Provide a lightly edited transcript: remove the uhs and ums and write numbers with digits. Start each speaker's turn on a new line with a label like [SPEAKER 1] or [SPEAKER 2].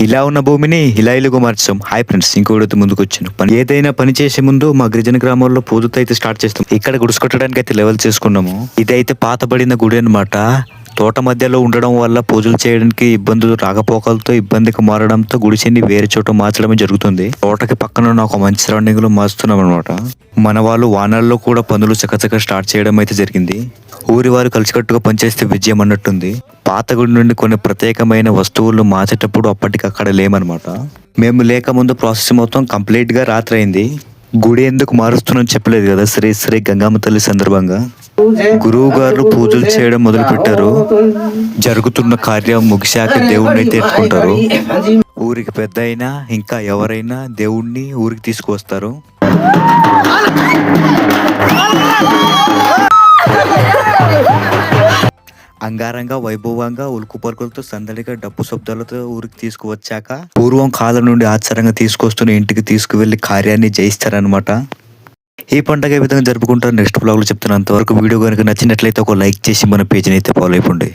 [SPEAKER 1] ఇలా ఉన్న భూమిని ఇలా ఇలుగు మార్చాం. హాయ్ ఫ్రెండ్స్, ఇంకోటి ముందుకు వచ్చాను. ఏదైనా పని చేసే ముందు మా గిరిజన గ్రామంలో పూజతో అయితే స్టార్ట్ చేస్తాం. ఇక్కడ గుడిసుకొట్టడానికి అయితే లెవెల్ చేసుకున్నాము. ఇదైతే పాతబడిన గుడి అన్నమాట. తోట మధ్యలో ఉండడం వల్ల పూజలు చేయడానికి ఇబ్బందులు రాకపోకలతో ఇబ్బందికి మారడంతో గుడిసిని వేరే చోట మార్చడమే జరుగుతుంది. తోటకి పక్కన ఉన్న ఒక మంచి సరౌండింగ్ లో మార్చుతున్నాం అనమాట. మన వాళ్ళు వానల్లో కూడా పనులు చకచక స్టార్ట్ చేయడం అయితే జరిగింది. ఊరి వారు కలిసికట్టుగా పనిచేస్తే విజయం అన్నట్టుంది. పాత గుడి నుండి కొన్ని ప్రత్యేకమైన వస్తువులు మార్చేటప్పుడు అప్పటికక్కడ లేమనమాట. మేము లేక ముందు ప్రాసెస్ మొత్తం కంప్లీట్ గా రాత్రి అయింది. గుడి ఎందుకు మారుస్తున్నాం చెప్పలేదు కదా. శ్రీ శ్రీ గంగమ్మ తల్లి సందర్భంగా గురువు గారు పూజలు చేయడం మొదలు పెట్టారు. జరుగుతున్న కార్యం ముగిశాక దేవుణ్ణి అయితే ఎత్తుకుంటారు. ఊరికి పెద్ద అయినా ఇంకా ఎవరైనా దేవుణ్ణి ఊరికి తీసుకువస్తారు. అంగారంగా వైభవంగా ఉలుకు పరుకులతో సందడిగా డప్పు శబ్దాలతో ఊరికి తీసుకువచ్చాక పూర్వం కాలం నుండి ఆచారంగా తీసుకొస్తున్న ఇంటికి తీసుకువెళ్లి కార్యాన్ని జయిస్తారనమాట. ఈ పండుగ ఏ విధంగా జరుపుకుంటారో నెక్స్ట్ బ్లాగ్ లో చెప్తున్నంత వరకు వీడియో కనుక నచ్చినట్లయితే ఒక లైక్ చేసి మన పేజీని అయితే ఫాలో అయిపోండి.